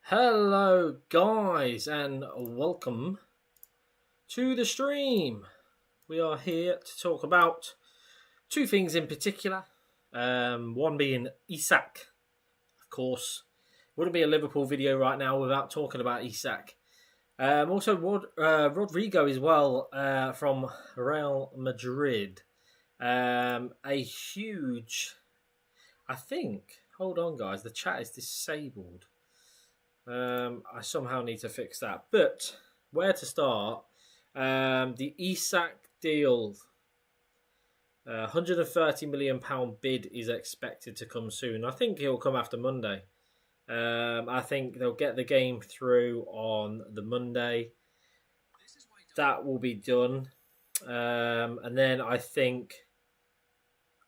Hello, guys, and welcome to the stream. We are here to talk about two things in particular. One being Isak, of course. Wouldn't be a Liverpool video right now without talking about Isak. Also, Rodrygo as well from Real Madrid. A huge, I think. Hold on, guys. The chat is disabled. I somehow need to fix that. But where to start? The Isak deal, £130 million bid is expected to come soon. I think he'll come after Monday. I think they'll get the game through on the Monday. That will be done. And then I think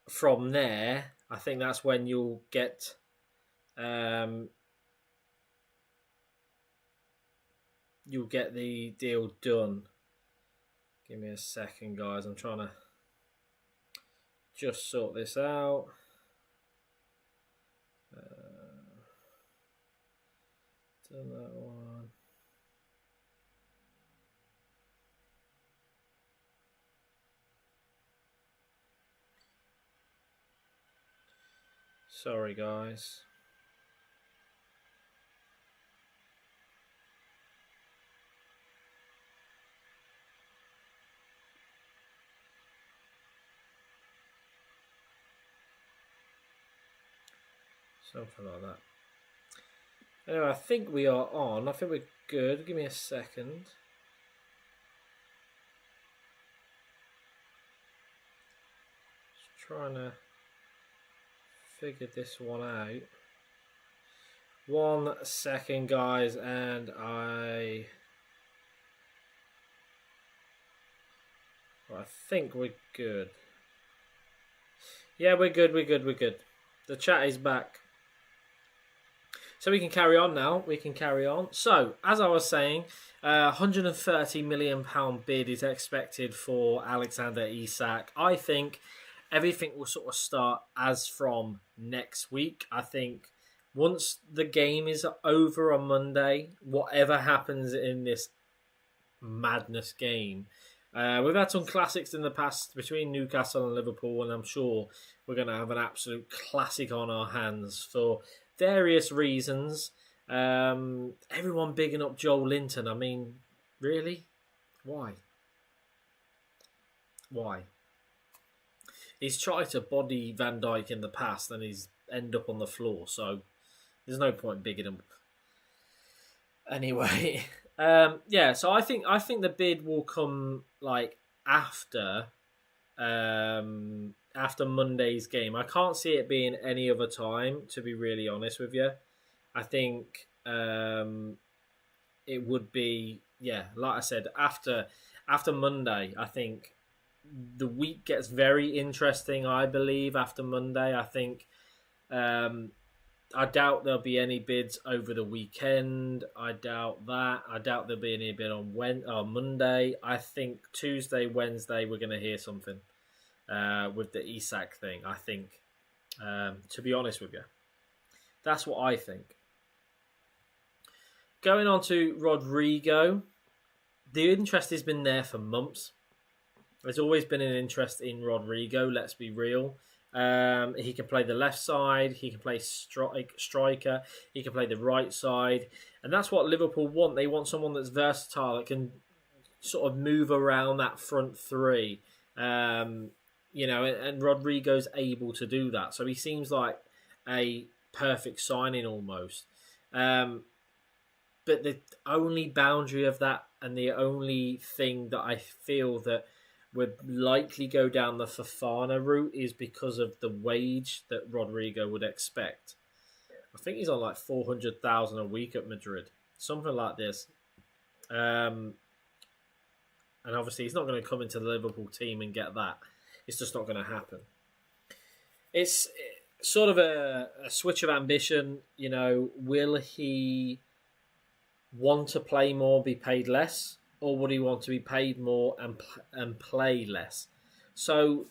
from there, I think that's when you'll get... you'll get the deal done. Give me a second, guys. I'm trying to just sort this out. Done that one. Sorry, guys. Something like that. Anyway, I think we are on. I think we're good. Give me a second. Just trying to figure this one out. 1 second, guys, and I think we're good. Yeah, we're good. The chat is back. So we can carry on now. So, as I was saying, £130 million bid is expected for Alexander Isak. I think everything will sort of start as from next week. I think once the game is over on Monday, whatever happens in this madness game, we've had some classics in the past between Newcastle and Liverpool, and I'm sure we're going to have an absolute classic on our hands for various reasons. Everyone bigging up Joel Linton. I mean, really? Why? He's tried to body Van Dijk in the past and he's end up on the floor, so there's no point bigging him up. Anyway, so I think the bid will come like after Monday's game. I can't see it being any other time, to be really honest with you. I think it would be, like I said, after Monday. I think the week gets very interesting, I believe, after Monday. I think I doubt there'll be any bids over the weekend. I doubt that. I doubt there'll be any bid on Monday. I think Tuesday, Wednesday, we're going to hear something with the Isak thing, I think. To be honest with you. That's what I think. Going on to Rodrygo. The interest has been there for months. There's always been an interest in Rodrygo, let's be real. He can play the left side. He can play striker. He can play the right side. And that's what Liverpool want. They want someone that's versatile, that can sort of move around that front three. And Rodrygo's able to do that. So he seems like a perfect signing almost. But the only boundary of that, and the only thing that I feel that would likely go down the Fofana route, is because of the wage that Rodrygo would expect. I think he's on like 400,000 a week at Madrid, something like this. And obviously he's not going to come into the Liverpool team and get that. It's just not going to happen. It's sort of a switch of ambition. Will he want to play more, be paid less? Or would he want to be paid more and play less? So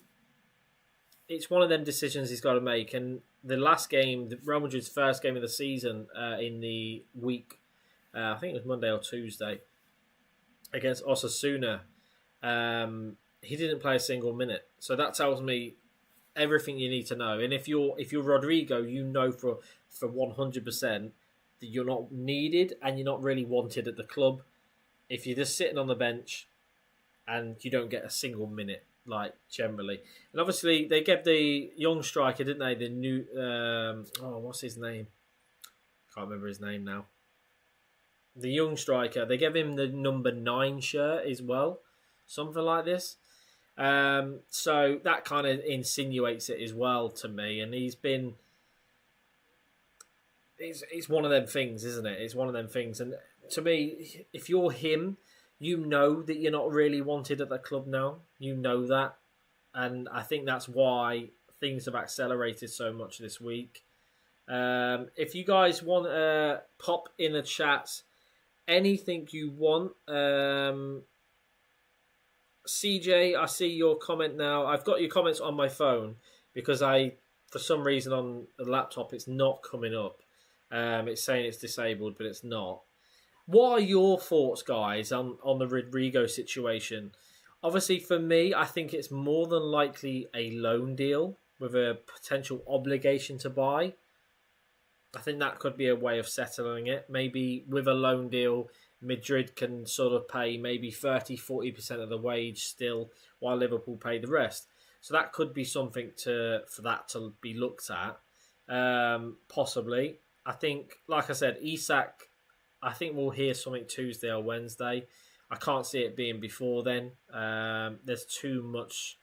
it's one of them decisions he's got to make. And the last game, Real Madrid's first game of the season in the week I think it was Monday or Tuesday against Osasuna. He didn't play a single minute, so that tells me everything you need to know. And if you're Rodrygo, you know for 100% that you're not needed and you're not really wanted at the club. If you're just sitting on the bench and you don't get a single minute, like generally. And obviously they gave the young striker, didn't they? The new what's his name? Can't remember his name now. The young striker, they gave him the number 9 shirt as well, something like this. So that kind of insinuates it as well to me, and he's been. It's one of them things, isn't it? It's one of them things, and to me, if you're him, you know that you're not really wanted at the club now. You know that, and I think that's why things have accelerated so much this week. If you guys want to pop in the chat, anything you want. CJ, I see your comment now. I've got your comments on my phone because for some reason on the laptop, it's not coming up. It's saying it's disabled, but it's not. What are your thoughts, guys, on the Rodrygo situation? Obviously, for me, I think it's more than likely a loan deal with a potential obligation to buy. I think that could be a way of settling it. Maybe with a loan deal, Madrid can sort of pay maybe 30-40% of the wage still, while Liverpool pay the rest. So that could be something for that to be looked at, possibly. I think, like I said, Isak, I think we'll hear something Tuesday or Wednesday. I can't see it being before then. There's too much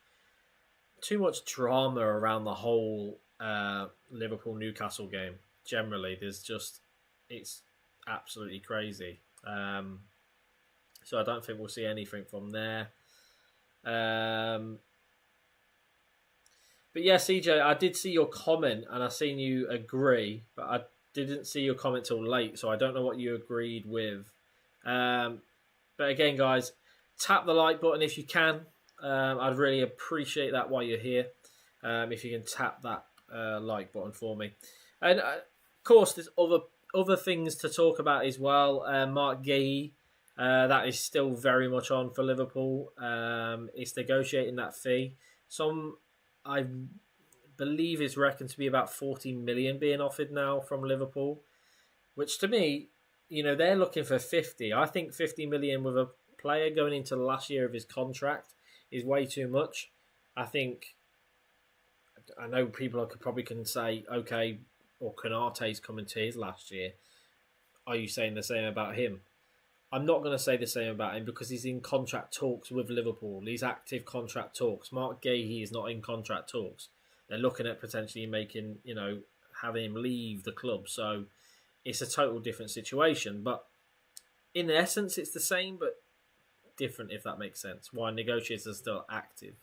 drama around the whole Liverpool-Newcastle game. Generally, it's absolutely crazy. So I don't think we'll see anything from there. But yeah, CJ, I did see your comment and I seen you agree, but I didn't see your comment till late, so I don't know what you agreed with. But again, guys, tap the like button if you can. I'd really appreciate that while you're here. If you can tap that like button for me. And of course, there's other things to talk about as well. Mark Guéhi, that is still very much on for Liverpool. It's negotiating that fee. I believe is reckoned to be about 40 million being offered now from Liverpool, which to me, they're looking for 50. I think 50 million with a player going into the last year of his contract is way too much. I know people probably can say, okay, or Konate's coming to his last year. Are you saying the same about him? I'm not going to say the same about him because he's in contract talks with Liverpool. He's active contract talks. Mark Guéhi is not in contract talks. They're looking at potentially making, having him leave the club. So it's a total different situation. But in essence, it's the same, but different, if that makes sense. Why negotiators are still active.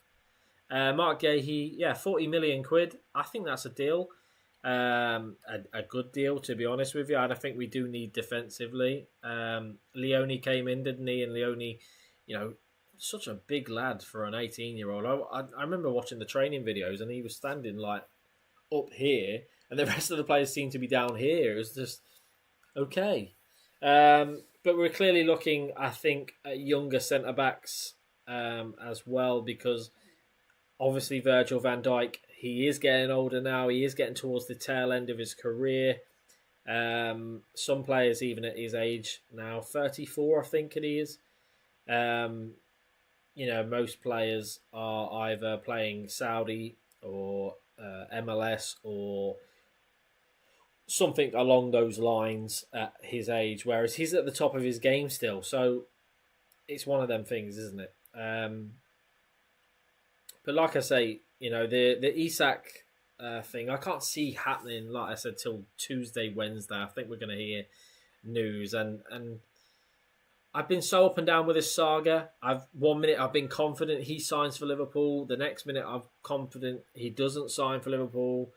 Mark Guéhi, 40 million quid. I think that's a deal. A good deal, to be honest with you. And I think we do need defensively. Leone came in, didn't he? And Leone, such a big lad for an 18-year-old. I remember watching the training videos and he was standing like up here and the rest of the players seemed to be down here. It was just okay. But we're clearly looking, I think, at younger centre-backs as well, because obviously Virgil van Dijk, he is getting older now. He is getting towards the tail end of his career. Some players, even at his age now, 34, I think it is. Most players are either playing Saudi or MLS or something along those lines at his age, whereas he's at the top of his game still. So it's one of them things, isn't it? But like I say, the Isak thing, I can't see happening, like I said, till Tuesday, Wednesday. I think we're going to hear news. And I've been so up and down with this saga. One minute I've been confident he signs for Liverpool. The next minute I'm confident he doesn't sign for Liverpool.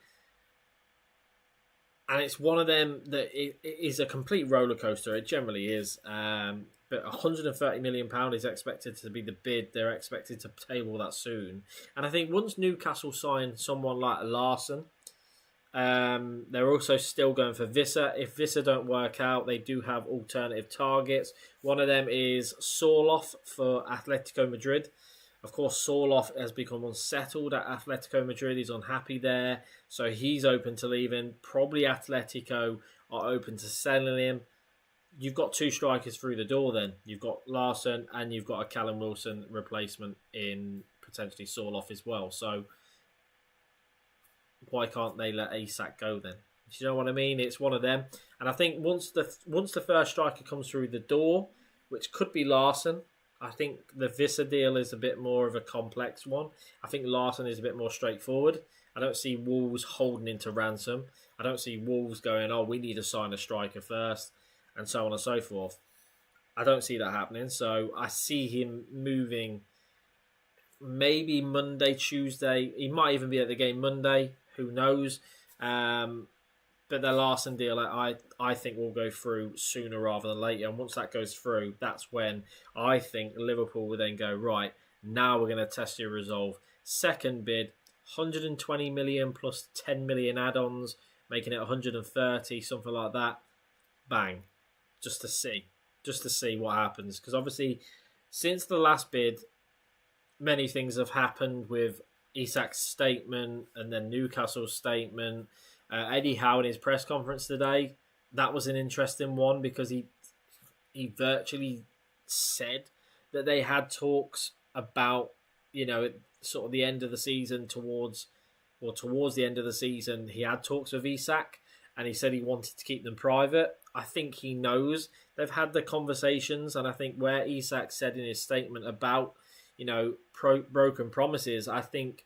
And it's one of them that it is a complete roller coaster. It generally is. But £130 million is expected to be the bid. They're expected to table that soon. And I think once Newcastle sign someone like Larson, They're also still going for Vissa. If Vissa don't work out, they do have alternative targets. One of them is Sorloth for Atletico Madrid. Of course, Sorloth has become unsettled at Atletico Madrid. He's unhappy there, so he's open to leaving. Probably Atletico are open to selling him. You've got two strikers through the door then. You've got Larsson and you've got a Callum Wilson replacement in potentially Sorloth as well. So why can't they let Isak go then? Do you know what I mean? It's one of them. And I think once the first striker comes through the door, which could be Larsson, I think the Vissa deal is a bit more of a complex one. I think Larsson is a bit more straightforward. I don't see Wolves holding into ransom. I don't see Wolves going, oh, we need to sign a striker first, and so on and so forth. I don't see that happening. So I see him moving maybe Monday, Tuesday. He might even be at the game Monday. Who knows? But the Larsson deal, I think will go through sooner rather than later. And once that goes through, that's when I think Liverpool will then go, right, now we're going to test your resolve. Second bid, 120 million plus 10 million add-ons, making it 130, something like that. Bang. Just to see what happens. Because obviously, since the last bid, many things have happened with Isak's statement and then Newcastle's statement. Eddie Howe in his press conference today, that was an interesting one because he virtually said that they had talks about, sort of the end of the season towards the end of the season. He had talks with Isak and he said he wanted to keep them private. I think he knows they've had the conversations, and I think where Isak said in his statement about, broken promises, I think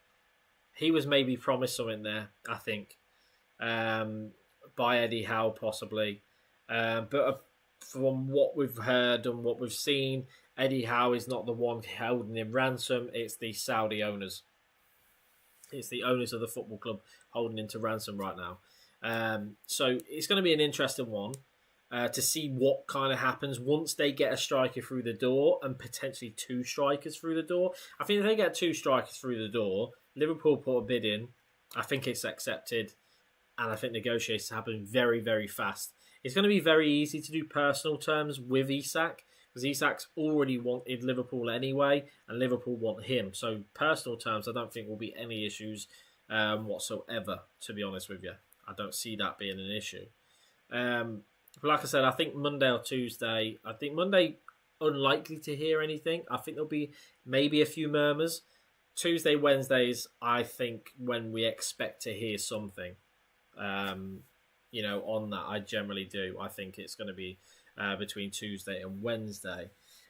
he was maybe promised something there, I think. By Eddie Howe possibly, but from what we've heard and what we've seen, Eddie Howe is not the one holding him ransom. It's the Saudi owners. It's the owners of the football club holding him to ransom right now. So it's going to be an interesting one to see what kind of happens once they get a striker through the door and potentially two strikers through the door. I think if they get two strikers through the door, Liverpool put a bid in. I think it's accepted. And I think negotiations happen very, very fast. It's going to be very easy to do personal terms with Isak because Isak's already wanted Liverpool anyway, and Liverpool want him. So personal terms, I don't think will be any issues whatsoever, to be honest with you. I don't see that being an issue. But like I said, I think Monday or Tuesday, Monday, unlikely to hear anything. I think there'll be maybe a few murmurs. Tuesday, Wednesdays, I think when we expect to hear something. On that, I generally do. I think it's going to be between Tuesday and Wednesday.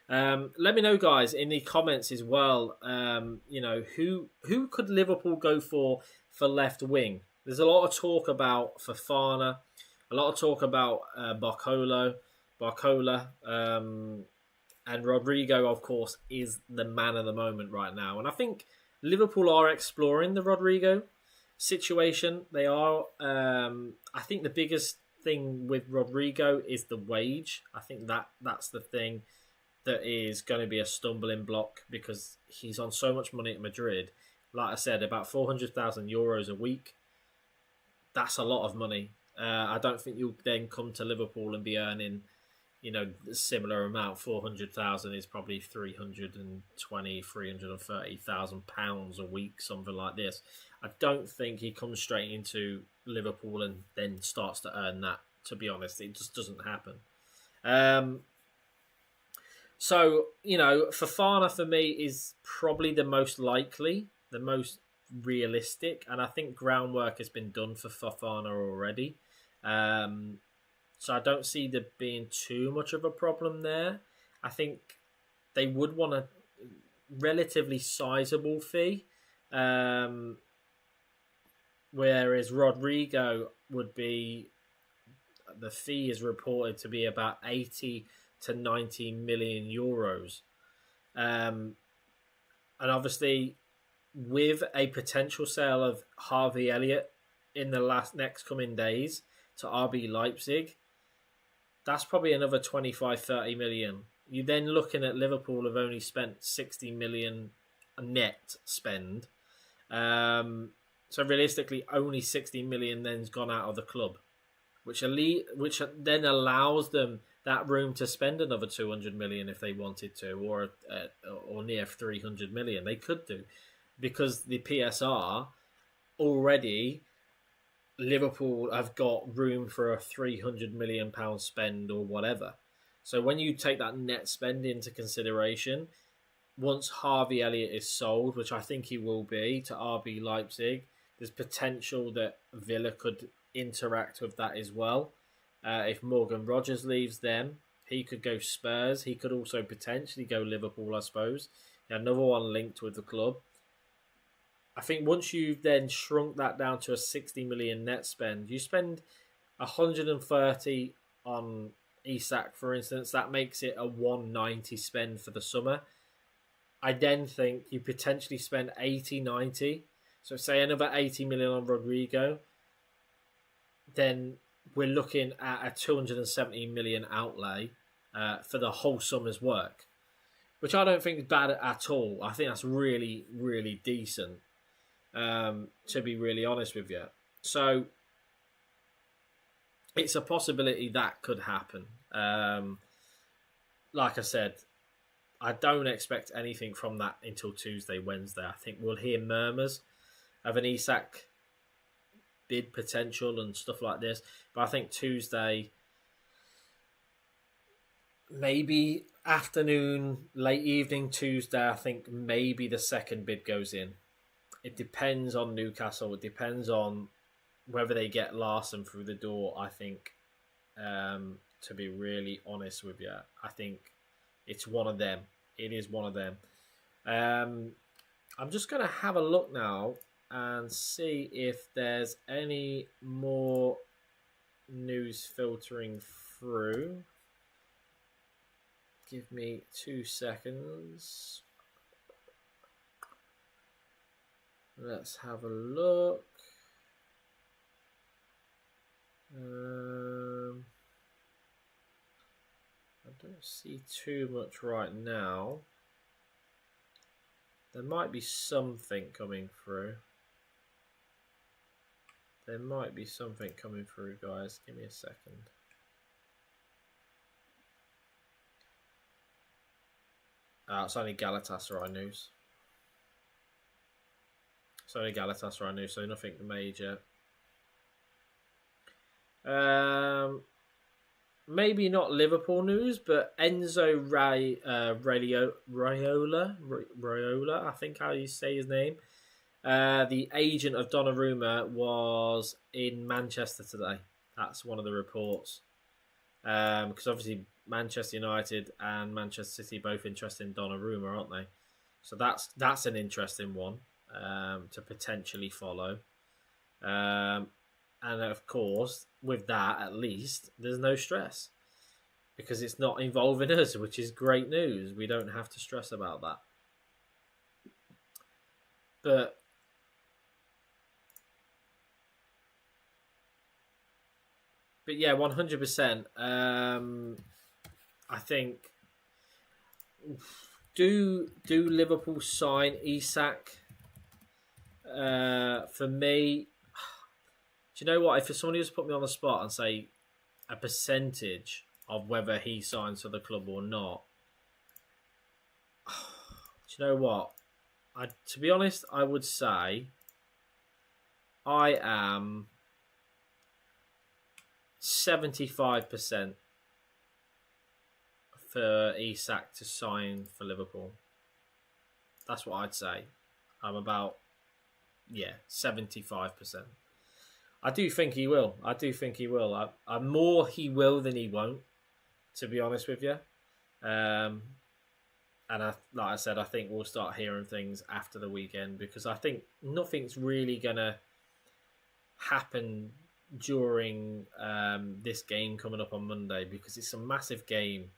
Let me know, guys, in the comments as well. Who could Liverpool go for left wing? There's a lot of talk about Fofana, a lot of talk about Barcola, and Rodrygo, of course, is the man of the moment right now. And I think Liverpool are exploring the Rodrygo situation. They are. I think the biggest thing with Rodrygo is the wage. I think that's the thing that is going to be a stumbling block because he's on so much money at Madrid. Like I said, about 400,000 euros a week. That's a lot of money. I don't think you'll then come to Liverpool and be earning, a similar amount. 400,000 is probably 330,000 pounds a week, something like this. I don't think he comes straight into Liverpool and then starts to earn that, to be honest. It just doesn't happen. So, Fofana for me is probably the most likely, the most realistic, and I think groundwork has been done for Fofana already. So I don't see there being too much of a problem there. I think they would want a relatively sizable fee. Whereas Rodrygo would be, the fee is reported to be about 80 to 90 million euros. And obviously, with a potential sale of Harvey Elliott in the next coming days to RB Leipzig, that's probably another 25-30 million. You're then looking at Liverpool have only spent 60 million net spend. So realistically, only 60 million then's gone out of the club, which then allows them that room to spend another 200 million if they wanted to, or near 300 million. They could do, because the PSR already, Liverpool have got room for a 300 million pound spend or whatever. So when you take that net spend into consideration, once Harvey Elliott is sold, which I think he will be, to RB Leipzig, there's potential that Villa could interact with that as well. If Morgan Rogers leaves them, he could go Spurs. He could also potentially go Liverpool, I suppose. Another one linked with the club. I think once you've then shrunk that down to a 60 million net spend, you spend 130 on Isak, for instance. That makes it a 190 spend for the summer. I then think you potentially spend 80, 90. So say another 80 million on Rodrygo. Then we're looking at a 270 million outlay for the whole summer's work, which I don't think is bad at all. I think that's really, really decent, to be really honest with you. So it's a possibility that could happen. Like I said, I don't expect anything from that until Tuesday, Wednesday. I think we'll hear murmurs of an Isak bid potential and stuff like this. But I think Tuesday, maybe afternoon, late evening Tuesday, I think maybe the second bid goes in. It depends on Newcastle. It depends on whether they get Larson through the door, I think, to be really honest with you. I think it's one of them. It is one of them. I'm just going to have a look now and see if there's any more news filtering through. Give me 2 seconds. Let's have a look. I don't see too much right now. There might be something coming through. There might be something coming through, guys. Give me a second. It's only Galatasaray news. It's only Galatasaray news, so nothing major. Maybe not Liverpool news, but Enzo Raiola, I think how you say his name. The agent of Donnarumma was in Manchester today. That's one of the reports. Because obviously Manchester United and Manchester City both interested in Donnarumma, aren't they? So that's an interesting one to potentially follow. And of course, with that, at least, there's no stress. Because it's not involving us, which is great news. We don't have to stress about that. But yeah, 100%. I think, do Liverpool sign Isak? For me, do you know what? If somebody just put me on the spot and say a percentage of whether he signs for the club or not, do you know what? To be honest, I would say I am 75% for Isak to sign for Liverpool. That's what I'd say. I'm about, 75%. I do think he will. I'm more he will than he won't, to be honest with you. And like I said, I think we'll start hearing things after the weekend, because I think nothing's really going to happen during this game coming up on Monday, because it's a massive game.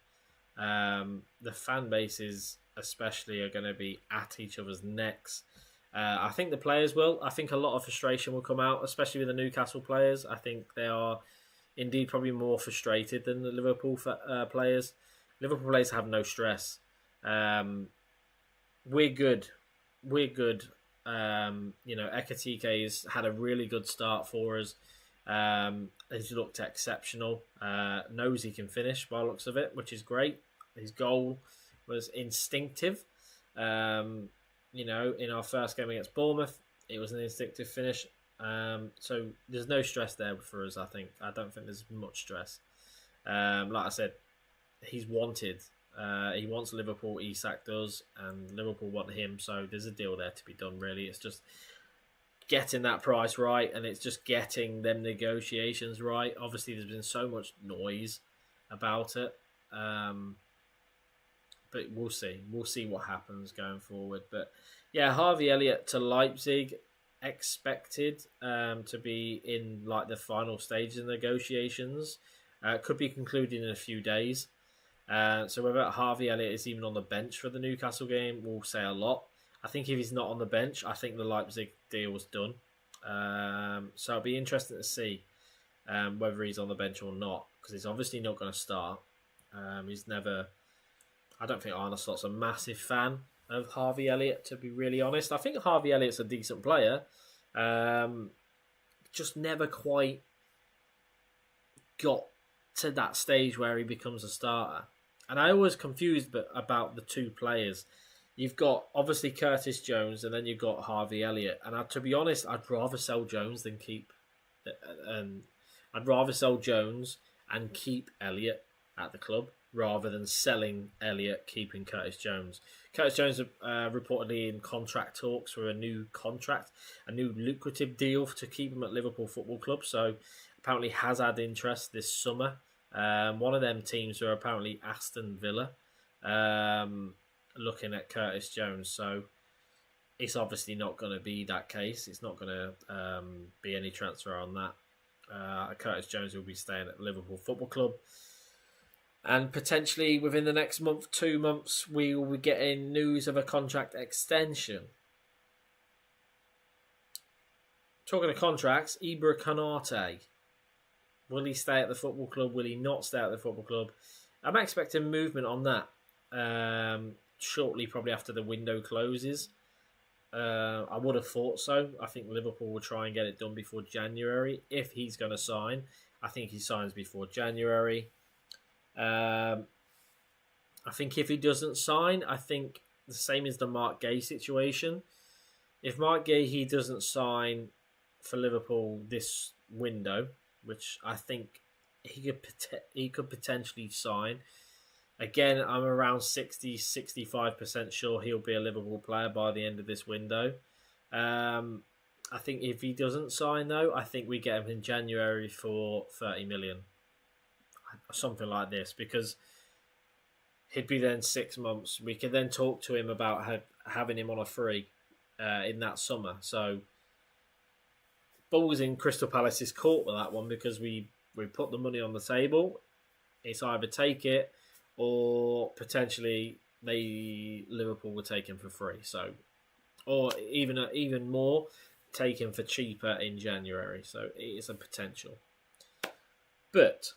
The fan bases especially are going to be at each other's necks. I think the players will. I think a lot of frustration will come out, especially with the Newcastle players. I think they are indeed probably more frustrated than the Liverpool players. Liverpool players have no stress. We're good. Ekatike's had a really good start for us. He's looked exceptional. Knows he can finish by the looks of it, which is great. His goal was instinctive. In our first game against Bournemouth, it was an instinctive finish. So there's no stress there for us, I think. I don't think there's much stress. Like I said, he's wanted. He wants Liverpool, Isak does, and Liverpool want him, so there's a deal there to be done, really. It's just getting that price right, and it's just getting them negotiations right. Obviously, there's been so much noise about it. But we'll see. We'll see what happens going forward. But yeah, Harvey Elliott to Leipzig, expected to be in like the final stage of negotiations. Could be concluded in a few days. So whether Harvey Elliott is even on the bench for the Newcastle game will say a lot. I think if he's not on the bench, I think the Leipzig deal was done. So it'll be interesting to see whether he's on the bench or not, because he's obviously not going to start. He's never... I don't think Arne Slot's a massive fan of Harvey Elliott, to be really honest. I think Harvey Elliott's a decent player. Just never quite got to that stage where he becomes a starter. And I always confused about the two players. You've got, obviously, Curtis Jones, and then you've got Harvey Elliott. And to be honest, I'd rather sell Jones than keep... I'd rather sell Jones and keep Elliott at the club, rather than selling Elliott, keeping Curtis Jones. Curtis Jones reportedly in contract talks for a new contract, a new lucrative deal to keep him at Liverpool Football Club. So apparently has had interest this summer. One of them teams are apparently Aston Villa, looking at Curtis Jones. So it's obviously not going to be that case. It's not going to be any transfer on that. Curtis Jones will be staying at Liverpool Football Club. And potentially within the next month, 2 months, we will be getting news of a contract extension. Talking of contracts, Ibra Konate. Will he stay at the football club? Will he not stay at the football club? I'm expecting movement on that shortly, probably after the window closes. I would have thought so. I think Liverpool will try and get it done before January. If he's going to sign, I think he signs before January. I think if he doesn't sign, I think the same as the Mark Gay situation. If Mark Gay doesn't sign for Liverpool this window, which I think he could potentially sign. Again, I'm around 65% sure he'll be a Liverpool player by the end of this window. I think if he doesn't sign, though, I think we get him in January for 30 million. Something like this, because he'd be then 6 months. We could then talk to him about having him on a free in that summer. So, ball's in Crystal Palace's court with that one, because we put the money on the table. It's either take it or potentially Liverpool will take him for free. So, or even more, take him for cheaper in January. So it's a potential. But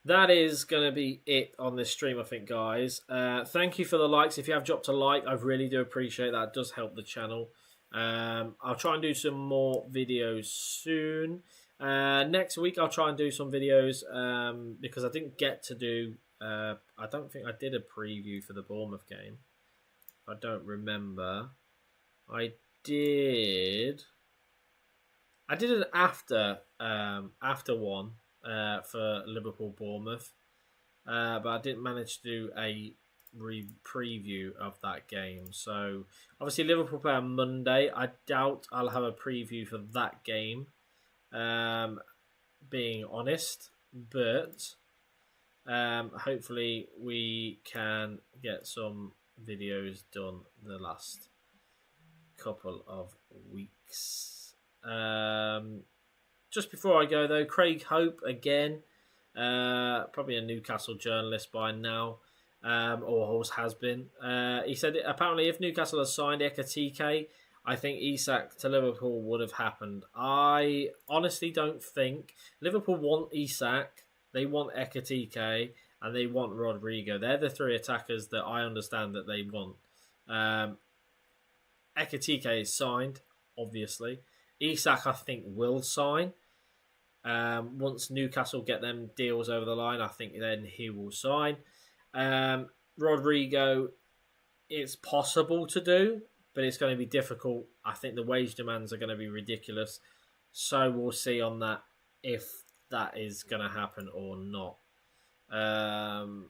that is going to be it on this stream, I think, guys. Thank you for the likes. If you have dropped a like, I really do appreciate that. It does help the channel. I'll try and do some more videos soon. Next week, I'll try and do some videos because I didn't get to do... I don't think I did a preview for the Bournemouth game. I don't remember. I did an after one. For Liverpool Bournemouth, but I didn't manage to do a preview of that game. So obviously Liverpool play on Monday. I doubt I'll have a preview for that game, being honest, but hopefully we can get some videos done the last couple of weeks. Just before I go, though, Craig Hope, again, probably a Newcastle journalist by now, or always has been. He said, apparently, if Newcastle had signed Ekatike, I think Isak to Liverpool would have happened. I honestly don't think Liverpool want Isak, they want Ekatike, and they want Rodrygo. They're the three attackers that I understand that they want. Ekitike is signed, obviously. Isak, I think, will sign. Once Newcastle get them deals over the line, I think then he will sign. Rodrygo, it's possible to do, but it's going to be difficult. I think the wage demands are going to be ridiculous. So we'll see on that if that is going to happen or not. And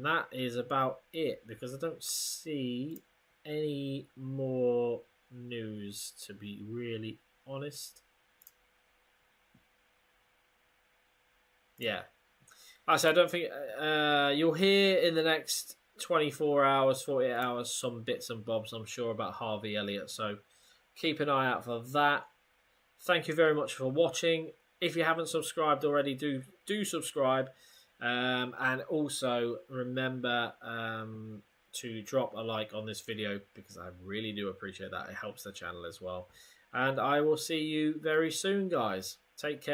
that is about it, because I don't see any more news, to be really honest. Yeah. So I don't think you'll hear in the next 24 hours, 48 hours, some bits and bobs, I'm sure, about Harvey Elliott. So keep an eye out for that. Thank you very much for watching. If you haven't subscribed already, do subscribe. And also remember to drop a like on this video, because I really do appreciate that. It helps the channel as well. And I will see you very soon, guys. Take care.